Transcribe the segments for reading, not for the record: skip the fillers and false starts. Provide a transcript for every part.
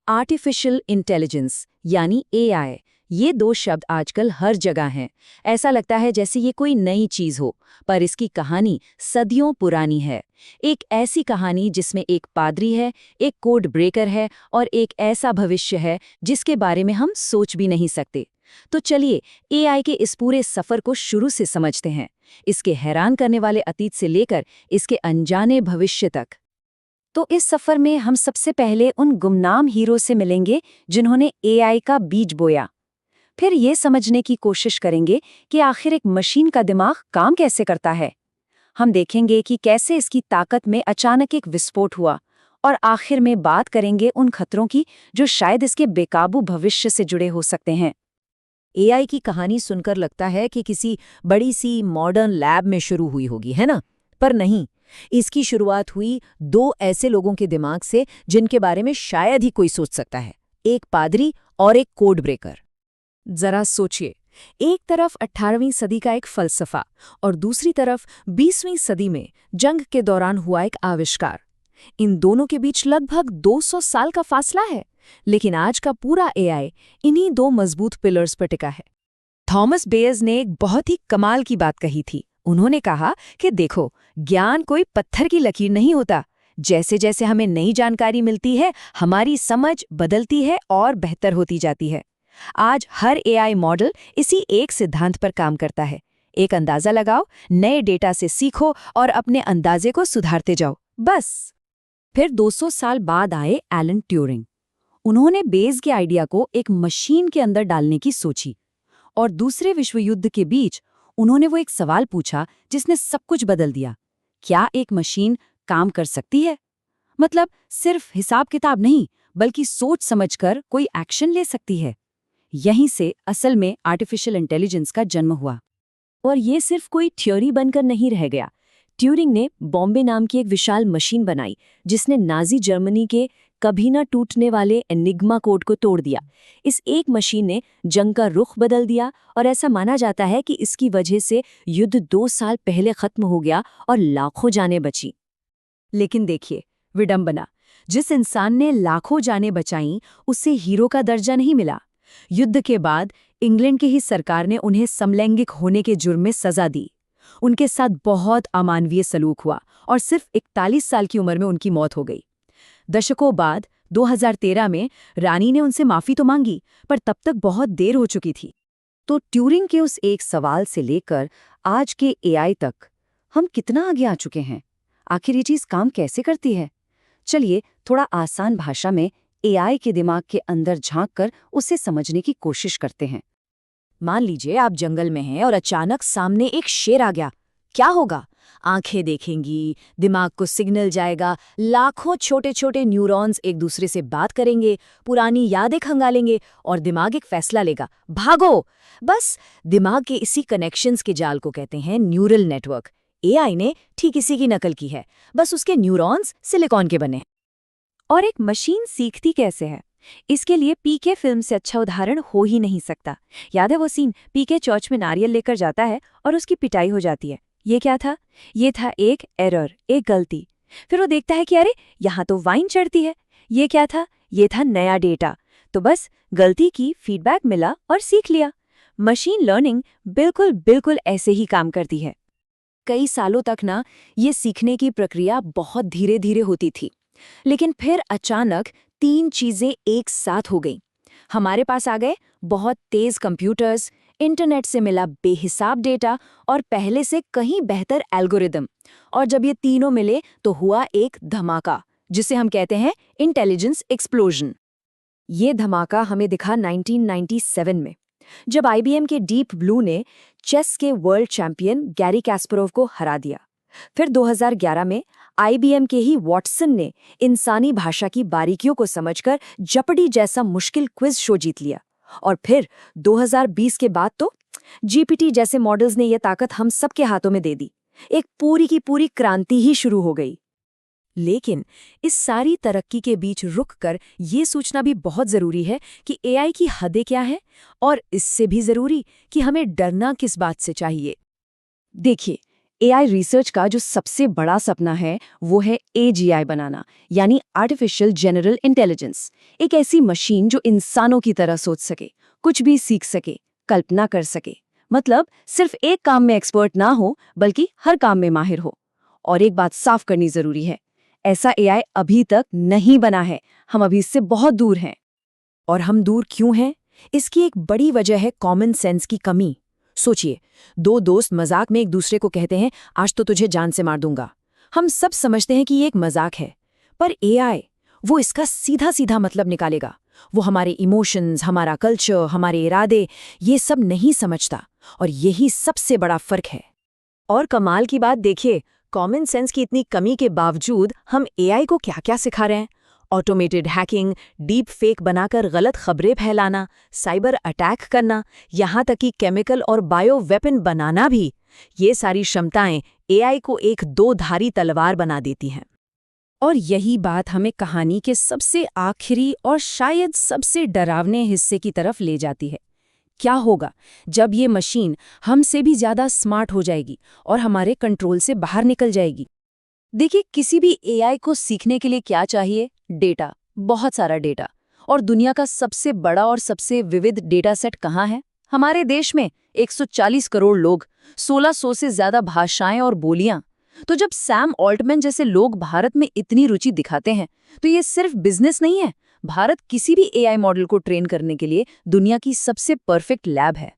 Artificial intelligence यानी AI, ये दो शब्द आजकल हर जगह हैं। ऐसा लगता है जैसे ये कोई नई चीज हो, पर इसकी कहानी सदियों पुरानी है। एक ऐसी कहानी जिसमें एक पादरी है, एक कोड ब्रेकर है और एक ऐसा भविष्य है जिसके बारे में हम सोच भी नहीं सकते। तो चलिए एआई के इस पूरे सफर को शुरू से समझते हैं, इसके हैरान करने वाले अतीत से लेकर इसके अनजाने भविष्य तक। तो इस सफर में हम सबसे पहले उन गुमनाम हीरो से मिलेंगे जिन्होंने एआई का बीज बोया। फिर ये समझने की कोशिश करेंगे कि आखिर एक मशीन का दिमाग काम कैसे करता है। हम देखेंगे कि कैसे इसकी ताकत में अचानक एक विस्फोट हुआ, और आखिर में बात करेंगे उन खतरों की जो शायद इसके बेकाबू भविष्य से जुड़े हो सकते हैं। एआई की कहानी सुनकर लगता है कि किसी बड़ी सी मॉडर्न लैब में शुरू हुई होगी, है ना? पर नहीं, इसकी शुरुआत हुई दो ऐसे लोगों के दिमाग से जिनके बारे में शायद ही कोई सोच सकता है, एक पादरी और एक कोड ब्रेकर। जरा सोचिए, एक तरफ 18वीं सदी का एक फलसफा और दूसरी तरफ 20वीं सदी में जंग के दौरान हुआ एक आविष्कार। इन दोनों के बीच लगभग 200 साल का फासला है, लेकिन आज का पूरा एआई इन्हीं दो मजबूत पिलर्स पर टिका है। थॉमस बेयर्स ने एक बहुत ही कमाल की बात कही थी। उन्होंने कहा कि देखो, ज्ञान कोई पत्थर की लकीर नहीं होता। जैसे जैसे हमें नई जानकारी मिलती है, हमारी समझ बदलती है और बेहतर होती जाती है। आज हर एआई मॉडल इसी एक सिद्धांत पर काम करता है। एक अंदाजा लगाओ, नए डेटा से सीखो और अपने अंदाजे को सुधारते जाओ, बस। फिर 200 साल बाद आए एलन ट्यूरिंग। उन्होंने बेज के आइडिया को एक मशीन के अंदर डालने की सोची, और दूसरे विश्व युद्ध के बीच उन्होंने वो एक सवाल पूछा जिसने सब कुछ बदल दिया। क्या एक मशीन काम कर सकती है? मतलब सिर्फ हिसाब किताब नहीं, बल्कि सोच समझकर कोई एक्शन ले सकती है। यहीं से असल में आर्टिफिशियल इंटेलिजेंस का जन्म हुआ। और ये सिर्फ कोई थ्योरी बनकर नहीं रह गया। ट्यूरिंग ने बॉम्बे नाम की एक विशाल मशीन बनाई जिसने नाजी जर्मनी के कभी न टूटने वाले एनिग्मा कोड को तोड़ दिया। इस एक मशीन ने जंग का रुख बदल दिया, और ऐसा माना जाता है कि इसकी वजह से युद्ध 2 साल पहले खत्म हो गया और लाखों जानें बची। लेकिन देखिए विडंबना, जिस इंसान ने लाखों जानें बचाईं उसे हीरो का दर्जा नहीं मिला। युद्ध के बाद इंग्लैंड की ही सरकार ने उन्हें समलैंगिक होने के जुर्म में सजा दी। उनके साथ बहुत अमानवीय सलूक हुआ और सिर्फ 41 साल की उम्र में उनकी मौत हो गई। दशकों बाद 2013 में रानी ने उनसे माफी तो मांगी, पर तब तक बहुत देर हो चुकी थी। तो ट्यूरिंग के उस एक सवाल से लेकर आज के एआई तक हम कितना आगे आ चुके हैं? आखिर ये चीज काम कैसे करती है? चलिए थोड़ा आसान भाषा में एआई के दिमाग के अंदर झांककर उसे समझने की कोशिश करते हैं। मान लीजिए आप जंगल में हैं और अचानक सामने एक शेर आ गया। क्या होगा? आंखें देखेंगी, दिमाग को सिग्नल जाएगा, लाखों छोटे छोटे न्यूरॉन्स एक दूसरे से बात करेंगे, पुरानी यादें खंगालेंगे और दिमाग एक फैसला लेगा, भागो। बस दिमाग के इसी कनेक्शंस के जाल को कहते हैं न्यूरल नेटवर्क। एआई ने ठीक इसी की नकल की है, बस उसके न्यूरॉन्स सिलिकॉन के बने। और एक मशीन सीखती कैसे है? इसके लिए पीके फिल्म से अच्छा उदाहरण हो ही नहीं सकता। याद है वो सीन, पीके चर्च में नारियल लेकर जाता है और उसकी पिटाई हो जाती है। ये क्या था? ये था एक एरर, एक गलती। फिर वो देखता है कि अरे यहाँ तो वाइन चढ़ती है। ये क्या था? ये था नया डेटा। तो बस गलती की, फीडबैक मिला और सीख लिया। मशीन लर्निंग बिल्कुल बिल्कुल ऐसे ही काम करती है। कई सालों तक ना ये सीखने की प्रक्रिया बहुत धीरे धीरे होती थी, लेकिन फिर अचानक 3 चीजें एक साथ हो गईं। हमारे पास आ गए बहुत तेज कंप्यूटर्स, इंटरनेट से मिला बेहिसाब डेटा और पहले से कहीं बेहतर एल्गोरिदम। और जब ये तीनों मिले तो हुआ एक धमाका, जिसे हम कहते हैं इंटेलिजेंस एक्सप्लोजन। ये धमाका हमें दिखा 1997 में, जब आईबीएम के डीप ब्लू ने चेस के वर्ल्ड चैंपियन गैरी कैस्परोव को हरा दिया। फिर 2011 में आईबीएम के ही वॉटसन ने इंसानी भाषा की बारीकियों को समझकर जपडी जैसा मुश्किल क्विज शो जीत लिया। और फिर 2020 के बाद तो जीपीटी जैसे मॉडल्स ने यह ताकत हम सबके हाथों में दे दी। एक पूरी की पूरी क्रांति ही शुरू हो गई। लेकिन इस सारी तरक्की के बीच रुककर ये सोचना भी बहुत जरूरी है कि एआई की हदें क्या हैं, और इससे भी जरूरी कि हमें डरना किस बात से चाहिए। देखिए, एआई रिसर्च का जो सबसे बड़ा सपना है वो है एजीआई बनाना, यानी आर्टिफिशियल जनरल इंटेलिजेंस। एक ऐसी मशीन जो इंसानों की तरह सोच सके, कुछ भी सीख सके, कल्पना कर सके। मतलब सिर्फ एक काम में एक्सपर्ट ना हो, बल्कि हर काम में माहिर हो। और एक बात साफ करनी जरूरी है, ऐसा एआई अभी तक नहीं बना है। हम अभी इससे बहुत दूर हैं। और हम दूर क्यों हैं? इसकी एक बड़ी वजह है कॉमन सेंस की कमी। सोचिए, दो दोस्त मजाक में एक दूसरे को कहते हैं, आज तो तुझे जान से मार दूंगा। हम सब समझते हैं कि ये एक मजाक है, पर एआई वो इसका सीधा सीधा मतलब निकालेगा। वो हमारे इमोशंस, हमारा कल्चर, हमारे इरादे, ये सब नहीं समझता। और यही सबसे बड़ा फर्क है। और कमाल की बात देखिए, कॉमन सेंस की इतनी कमी के बावजूद हम एआई को क्या क्या सिखा रहे हैं। ऑटोमेटेड हैकिंग, डीप फेक बनाकर गलत खबरें फैलाना, साइबर अटैक करना, यहाँ तक कि केमिकल और बायो वेपन बनाना भी। ये सारी क्षमताएं एआई को एक दो धारी तलवार बना देती हैं। और यही बात हमें कहानी के सबसे आखिरी और शायद सबसे डरावने हिस्से की तरफ ले जाती है। क्या होगा जब ये मशीन हमसे भी ज्यादा स्मार्ट हो जाएगी और हमारे कंट्रोल से बाहर निकल जाएगी? देखिए, किसी भी एआई को सीखने के लिए क्या चाहिए? डेटा, बहुत सारा डेटा। और दुनिया का सबसे बड़ा और सबसे विविध डेटा सेट कहाँ है? हमारे देश में 140 करोड़ लोग, 1600 से ज्यादा भाषाएं और बोलियां। तो जब सैम ऑल्टमैन जैसे लोग भारत में इतनी रुचि दिखाते हैं, तो ये सिर्फ बिजनेस नहीं है। भारत किसी भी एआई मॉडल को ट्रेन करने के लिए दुनिया की सबसे परफेक्ट लैब है।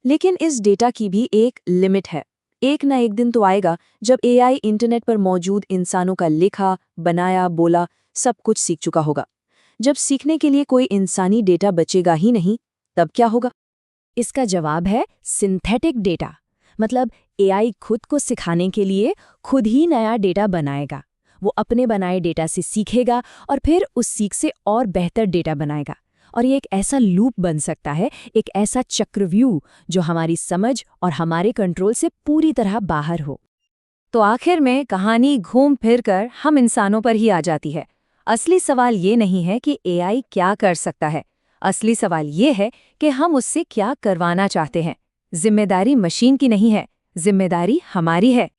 लेकिन इस डेटा की भी एक लिमिट है। एक ना एक दिन तो आएगा जब एआई इंटरनेट पर मौजूद इंसानों का लिखा, बनाया, बोला सब कुछ सीख चुका होगा। जब सीखने के लिए कोई इंसानी डेटा बचेगा ही नहीं, तब क्या होगा? इसका जवाब है सिंथेटिक डेटा। मतलब एआई खुद को सिखाने के लिए खुद ही नया डेटा बनाएगा। वो अपने बनाए डेटा से सीखेगा और फिर उस सीख से और बेहतर डेटा बनाएगा। और ये एक ऐसा लूप बन सकता है, एक ऐसा चक्रव्यूह जो हमारी समझ और हमारे कंट्रोल से पूरी तरह बाहर हो। तो आखिर में कहानी घूम फिर कर हम इंसानों पर ही आ जाती है। असली सवाल ये नहीं है कि एआई क्या कर सकता है। असली सवाल ये है कि हम उससे क्या करवाना चाहते हैं। जिम्मेदारी मशीन की नहीं है, जिम्मेदारी हमारी है।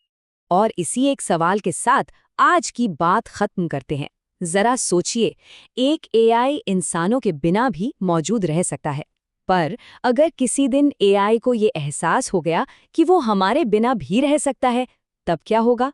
और इसी एक सवाल के साथ आज की बात खत्म करते हैं। जरा सोचिए, एक एआई इंसानों के बिना भी मौजूद रह सकता है, पर अगर किसी दिन एआई को ये एहसास हो गया कि वो हमारे बिना भी रह सकता है, तब क्या होगा?